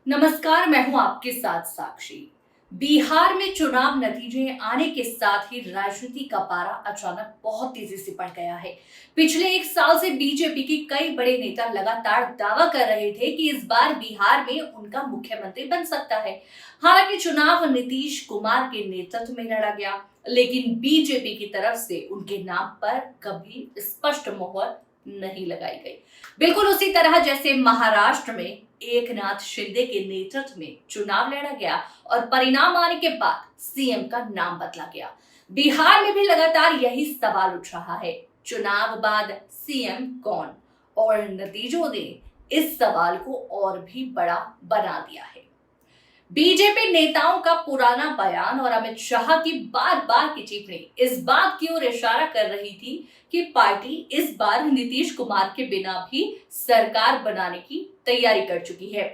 नमस्कार, मैं हूं आपके साथ साक्षी। बिहार में चुनाव नतीजे आने के साथ ही राजनीति का पारा अचानक बहुत तेजी से बढ़ गया है। पिछले एक साल से बीजेपी के कई बड़े नेता लगातार दावा कर रहे थे कि इस बार बिहार में उनका मुख्यमंत्री बन सकता है। हालांकि चुनाव नीतीश कुमार के नेतृत्व में लड़ा गया, लेकिन बीजेपी की तरफ से उनके नाम पर कभी स्पष्ट मोहर नहीं लगाई गई। बिल्कुल उसी तरह जैसे महाराष्ट्र में एकनाथ शिंदे के नेतृत्व में चुनाव लड़ा गया और परिणाम आने के बाद सीएम का नाम बदला गया। बिहार में भी लगातार यही सवाल उठ रहा है, चुनाव बाद सीएम कौन? और नतीजों ने इस सवाल को और भी बड़ा बना दिया है। बीजेपी नेताओं का पुराना बयान और अमित शाह की बार बार की टिप्पणी इस बात की ओर इशारा कर रही थी कि पार्टी इस बार नीतीश कुमार के बिना भी सरकार बनाने की तैयारी कर चुकी है।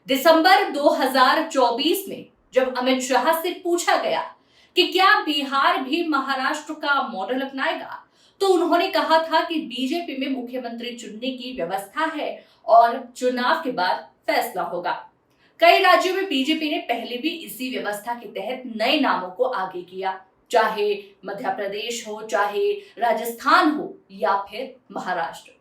दिसंबर 2024 में जब अमित शाह से पूछा गया कि क्या बिहार भी महाराष्ट्र का मॉडल अपनाएगा, तो उन्होंने कहा था कि बीजेपी में मुख्यमंत्री चुनने की व्यवस्था है और चुनाव के बाद फैसला होगा। कई राज्यों में बीजेपी ने पहले भी इसी व्यवस्था के तहत नए नामों को आगे किया, चाहे मध्य प्रदेश हो, चाहे राजस्थान हो या फिर महाराष्ट्र।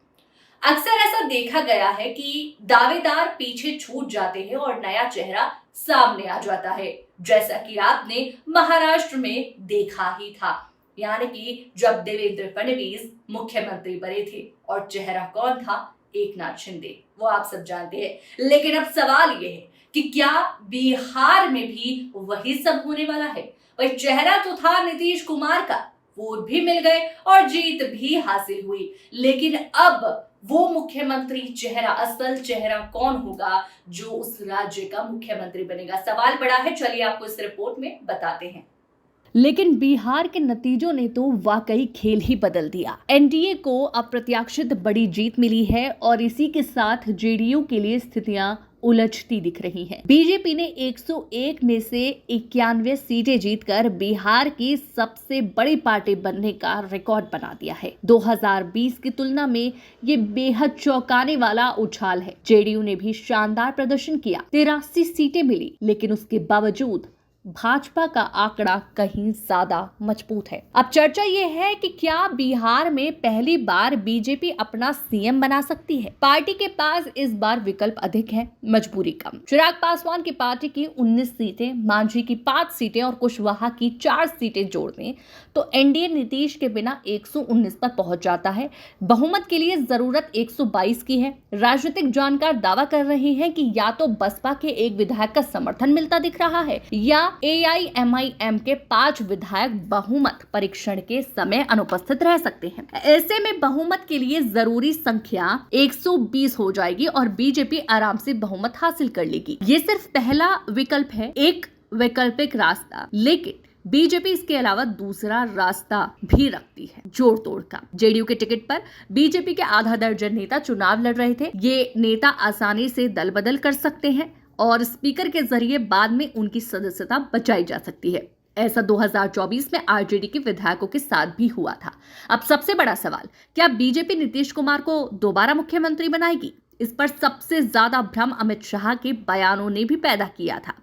अक्सर ऐसा देखा गया है कि दावेदार पीछे छूट जाते हैं और नया चेहरा सामने आ जाता है, जैसा कि आपने महाराष्ट्र में देखा ही था। यानी कि जब देवेंद्र फडणवीस मुख्यमंत्री बने थे और चेहरा कौन था? एकनाथ शिंदे। वो आप सब जानते हैं। लेकिन अब सवाल ये है कि क्या बिहार में भी वही सब होने वाला है? वही चेहरा तो था नीतीश कुमार का, वोट भी मिल गए और जीत भी हासिल हुई, लेकिन अब वो मुख्यमंत्री चेहरा, असल चेहरा कौन होगा जो उस राज्य का मुख्यमंत्री बनेगा? सवाल बड़ा है, चलिए आपको इस रिपोर्ट में बताते हैं। लेकिन बिहार के नतीजों ने तो वाकई खेल ही बदल दिया। एनडीए को अप्रत्याशित बड़ी जीत मिली है और इसी के साथ जेडीयू के लिए स्थितियां उलझती दिख रही हैं। बीजेपी ने 101 में से 91 सीटें जीतकर बिहार की सबसे बड़ी पार्टी बनने का रिकॉर्ड बना दिया है। 2020 की तुलना में ये बेहद चौंकाने वाला उछाल है। जेडीयू ने भी शानदार प्रदर्शन किया, 83 सीटें मिली, लेकिन उसके बावजूद भाजपा का आंकड़ा कहीं ज्यादा मजबूत है। अब चर्चा ये है कि क्या बिहार में पहली बार बीजेपी अपना सीएम बना सकती है? पार्टी के पास इस बार विकल्प अधिक है, मजबूरी कम। चिराग पासवान की पार्टी की 19 सीटें, मांझी की 5 सीटें और कुशवाहा की 4 सीटें जोड़ दें तो एनडीए नीतीश के बिना 119 पर पहुंच जाता है। बहुमत के लिए जरूरत 122 की है। राजनीतिक जानकार दावा कर रहे हैं कि या तो बसपा के एक विधायक का समर्थन मिलता दिख रहा है या एआईएमआईएम के 5 विधायक बहुमत परीक्षण के समय अनुपस्थित रह सकते हैं। ऐसे में बहुमत के लिए जरूरी संख्या 120 हो जाएगी और बीजेपी आराम से बहुमत हासिल कर लेगी। ये सिर्फ पहला विकल्प है, एक वैकल्पिक रास्ता, लेकिन बीजेपी इसके अलावा दूसरा रास्ता भी रखती है, जोड़ तोड़ का। जेडीयू के टिकट पर बीजेपी के आधा दर्जन नेता चुनाव लड़ रहे थे। ये नेता आसानी से दल बदल कर सकते हैं और स्पीकर के जरिए बाद में उनकी सदस्यता बचाई जा सकती है। ऐसा 2024 में आरजेडी के विधायकों के साथ भी हुआ था। अब सबसे बड़ा सवाल, क्या बीजेपी नीतीश कुमार को दोबारा मुख्यमंत्री बनाएगी? इस पर सबसे ज्यादा भ्रम अमित शाह के बयानों ने भी पैदा किया था।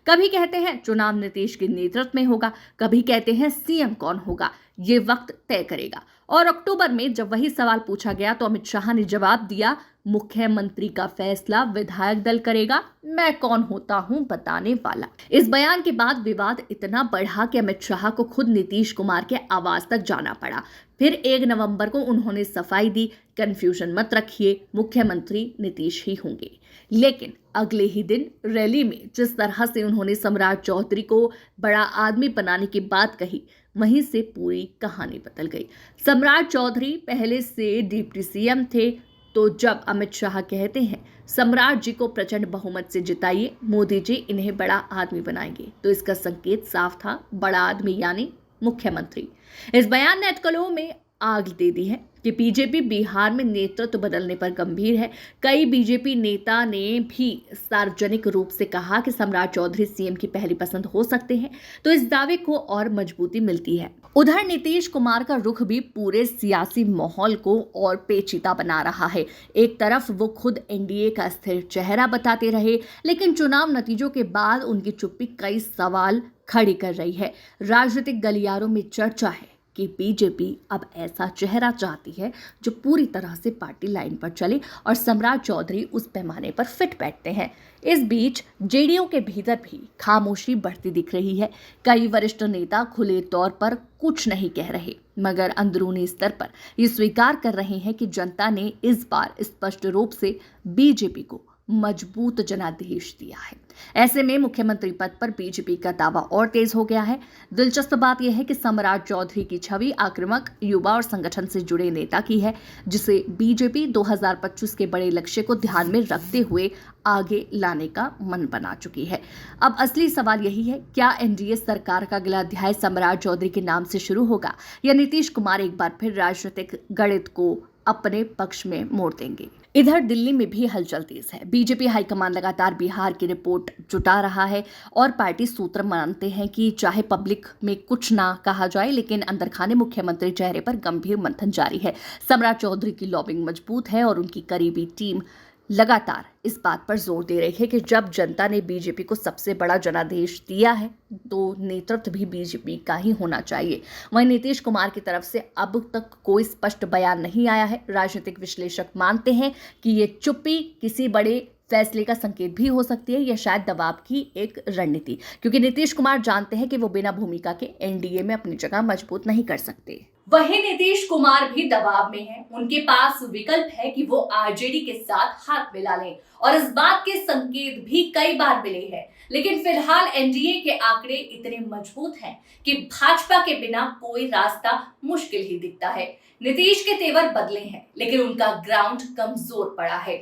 कभी कहते हैं चुनाव नीतीश के नेतृत्व में होगा, कभी कहते हैं सीएम कौन होगा ये वक्त तय करेगा। और अक्टूबर में जब वही सवाल पूछा गया तो अमित शाह ने जवाब दिया, मुख्यमंत्री का फैसला विधायक दल करेगा, मैं कौन होता हूं बताने वाला। इस बयान के बाद विवाद इतना बढ़ा कि अमित शाह को खुद नीतीश कुमार के आवास तक जाना पड़ा। फिर 1 नवंबर को उन्होंने सफाई दी, कंफ्यूजन मत रखिए, मुख्यमंत्री नीतीश ही होंगे। लेकिन अगले ही दिन रैली में जिस तरह से उन्होंने सम्राट चौधरी को बड़ा आदमी बनाने की बात कही, वहीं से पूरी कहानी बदल गई। सम्राट चौधरी पहले से डिप्टी सीएम थे, तो जब अमित शाह कहते हैं सम्राट जी को प्रचंड बहुमत से जिताइए, मोदी जी इन्हें बड़ा आदमी बनाएंगे, तो इसका संकेत साफ था, बड़ा आदमी यानी मुख्यमंत्री। इस बयान ने अटकलों में आग दे दी है। कि बीजेपी बिहार में नेतृत्व बदलने पर गंभीर है। कई बीजेपी नेता ने भी सार्वजनिक रूप से कहा कि सम्राट चौधरी सीएम की पहली पसंद हो सकते हैं, तो इस दावे को और मजबूती मिलती है। उधर नीतीश कुमार का रुख भी पूरे सियासी माहौल को और पेचीदा बना रहा है। एक तरफ वो खुद एनडीए का स्थिर चेहरा बताते रहे, लेकिन चुनाव नतीजों के बाद उनकी चुप्पी कई सवाल खड़ी कर रही है। राजनीतिक गलियारों में चर्चा है कि बीजेपी अब ऐसा चेहरा चाहती है जो पूरी तरह से पार्टी लाइन पर चले और सम्राट चौधरी उस पैमाने पर फिट बैठते हैं। इस बीच जेडीयू के भीतर भी खामोशी बढ़ती दिख रही है। कई वरिष्ठ नेता खुले तौर पर कुछ नहीं कह रहे, मगर अंदरूनी स्तर पर ये स्वीकार कर रहे हैं कि जनता ने इस बार स्पष्ट रूप से बीजेपी को मजबूत जनादेश दिया है। ऐसे में मुख्यमंत्री पद पर बीजेपी का दावा और तेज हो गया है। दिलचस्प बात यह है कि सम्राट चौधरी की छवि आक्रामक, युवा और संगठन से जुड़े नेता की है, जिसे बीजेपी 2025 के बड़े लक्ष्य को ध्यान में रखते हुए आगे लाने का मन बना चुकी है। अब असली सवाल यही है, क्या एनडीए सरकार का अगला अध्याय सम्राट चौधरी के नाम से शुरू होगा या नीतीश कुमार एक बार फिर राजनीतिक गणित को अपने पक्ष में मोड़ देंगे। इधर दिल्ली में भी हलचल तेज है। बीजेपी हाईकमान लगातार बिहार की रिपोर्ट जुटा रहा है और पार्टी सूत्र मानते हैं कि चाहे पब्लिक में कुछ ना कहा जाए, लेकिन अंदर खाने मुख्यमंत्री चेहरे पर गंभीर मंथन जारी है। सम्राट चौधरी की लॉबिंग मजबूत है और उनकी करीबी टीम लगातार इस बात पर जोर दे रही है कि जब जनता ने बीजेपी को सबसे बड़ा जनादेश दिया है तो नेतृत्व भी बीजेपी का ही होना चाहिए। वहीं नीतीश कुमार की तरफ से अब तक कोई स्पष्ट बयान नहीं आया है। राजनीतिक विश्लेषक मानते हैं कि ये चुप्पी किसी बड़े फैसले का संकेत भी हो सकती है या शायद दबाव की एक रणनीति, क्योंकि नीतीश कुमार जानते हैं कि वो बिना भूमिका के एनडीए में अपनी जगह मजबूत नहीं कर सकते। वहीं नीतीश कुमार भी दबाव में हैं। उनके पास विकल्प है कि वो आरजेडी के साथ हाथ मिला लें और इस बात के संकेत भी कई बार मिले हैं, लेकिन फिलहाल एनडीए के आंकड़े इतने मजबूत हैं कि भाजपा के बिना कोई रास्ता मुश्किल ही दिखता है। नीतीश के तेवर बदले हैं, लेकिन उनका ग्राउंड कमजोर पड़ा है।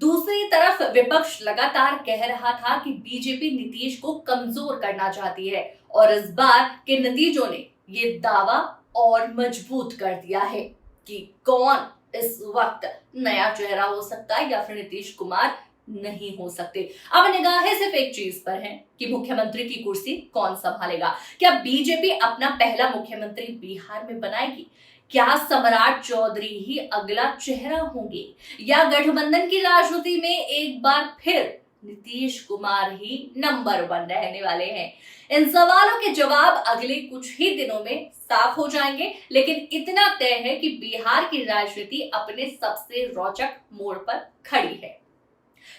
दूसरी तरफ विपक्ष लगातार कह रहा था कि बीजेपी नीतीश को कमजोर करना चाहती है और इस बार के नतीजों ने ये दावा और मजबूत कर दिया है कि कौन इस वक्त नया चेहरा हो सकता है या फिर नीतीश कुमार नहीं हो सकते। अब निगाहें सिर्फ एक चीज पर हैं कि मुख्यमंत्री की कुर्सी कौन संभालेगा। क्या बीजेपी अपना पहला मुख्यमंत्री बिहार में बनाएगी? क्या सम्राट चौधरी ही अगला चेहरा होंगे या गठबंधन की राजनीति में एक बार फिर नीतीश कुमार ही नंबर 1 रहने वाले हैं? इन सवालों के जवाब अगले कुछ ही दिनों में साफ हो जाएंगे, लेकिन इतना तय है कि बिहार की राजनीति अपने सबसे रोचक मोड़ पर खड़ी है।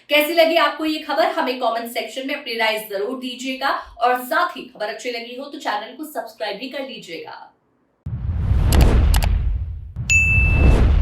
कैसी लगी आपको ये खबर? हमें कमेंट सेक्शन में अपनी राय जरूर दीजिएगा और साथ ही खबर अच्छी लगी हो तो चैनल को सब्सक्राइब भी कर लीजिएगा।